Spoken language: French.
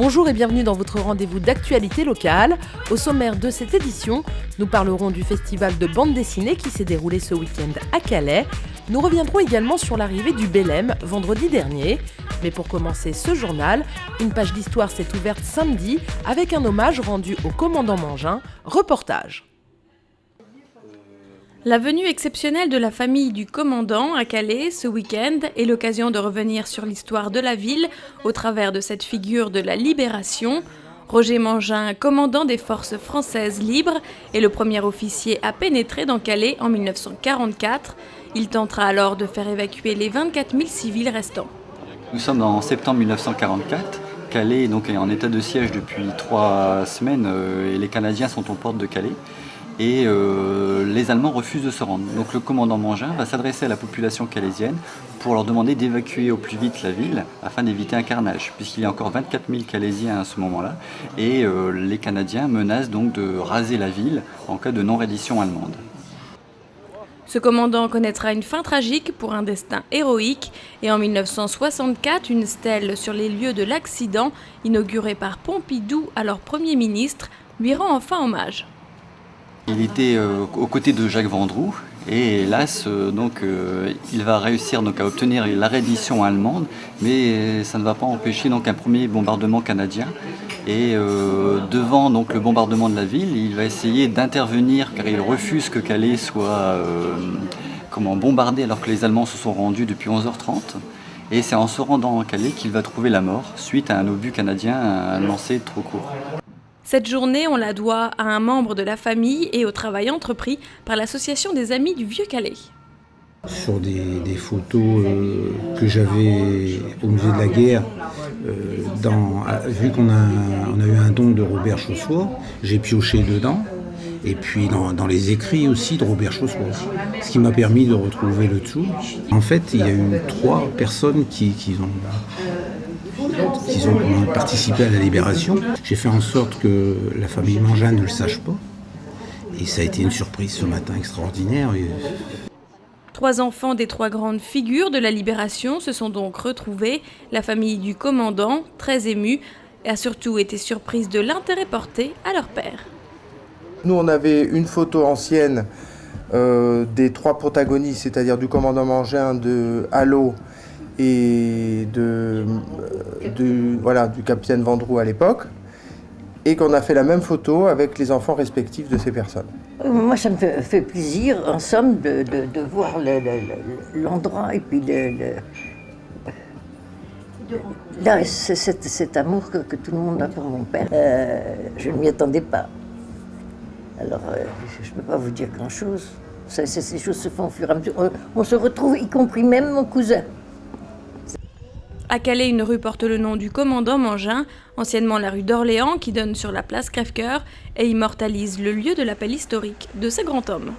Bonjour et bienvenue dans votre rendez-vous d'actualité locale. Au sommaire de cette édition, nous parlerons du festival de bande dessinée qui s'est déroulé ce week-end à Calais. Nous reviendrons également sur l'arrivée du Bélem vendredi dernier. Mais pour commencer ce journal, une page d'histoire s'est ouverte samedi avec un hommage rendu au commandant Mangin. Reportage. La venue exceptionnelle de la famille du commandant à Calais ce week-end est l'occasion de revenir sur l'histoire de la ville au travers de cette figure de la libération. Roger Mangin, commandant des forces françaises libres, est le premier officier à pénétrer dans Calais en 1944. Il tentera alors de faire évacuer les 24 000 civils restants. Nous sommes en septembre 1944. Calais est en état de siège depuis 3 semaines et les Canadiens sont aux portes de Calais. Et les Allemands refusent de se rendre. Donc le commandant Mangin va s'adresser à la population calaisienne pour leur demander d'évacuer au plus vite la ville afin d'éviter un carnage, puisqu'il y a encore 24 000 Calaisiens à ce moment-là. Et les Canadiens menacent donc de raser la ville en cas de non-reddition allemande. Ce commandant connaîtra une fin tragique pour un destin héroïque et en 1964, une stèle sur les lieux de l'accident, inaugurée par Pompidou, alors Premier ministre, lui rend enfin hommage. Il était aux côtés de Jacques Vendroux et hélas, il va réussir à obtenir la reddition allemande, mais ça ne va pas empêcher un premier bombardement canadien. Et devant le bombardement de la ville, il va essayer d'intervenir car il refuse que Calais soit bombardé alors que les Allemands se sont rendus depuis 11h30. Et c'est en se rendant en Calais qu'il va trouver la mort suite à un obus canadien lancé trop court. Cette journée, on la doit à un membre de la famille et au travail entrepris par l'Association des Amis du Vieux-Calais. Sur des photos que j'avais au musée de la guerre, vu qu'on a eu un don de Robert Chaussois, j'ai pioché dedans, et puis dans les écrits aussi de Robert Chaussois, ce qui m'a permis de retrouver le tout. En fait, il y a eu 3 personnes qui ont participé à la libération. J'ai fait en sorte que la famille Mangin ne le sache pas. Et ça a été une surprise ce matin extraordinaire. 3 enfants des 3 grandes figures de la libération se sont donc retrouvés. La famille du commandant, très émue, a surtout été surprise de l'intérêt porté à leur père. Nous, on avait une photo ancienne des 3 protagonistes, c'est-à-dire du commandant Mangin, de Hallot et du capitaine Vendroux à l'époque, et qu'on a fait la même photo avec les enfants respectifs de ces personnes. Moi, ça me fait plaisir, en somme, de voir l'endroit et puis là, cet amour que tout le monde a pour mon père. Je ne m'y attendais pas. Alors, je ne peux pas vous dire grand-chose. Ces choses se font au fur et à mesure. On se retrouve, y compris même mon cousin. À Calais, une rue porte le nom du commandant Mangin, anciennement la rue d'Orléans, qui donne sur la place Crèvecoeur et immortalise le lieu de l'appel historique de ce grand homme.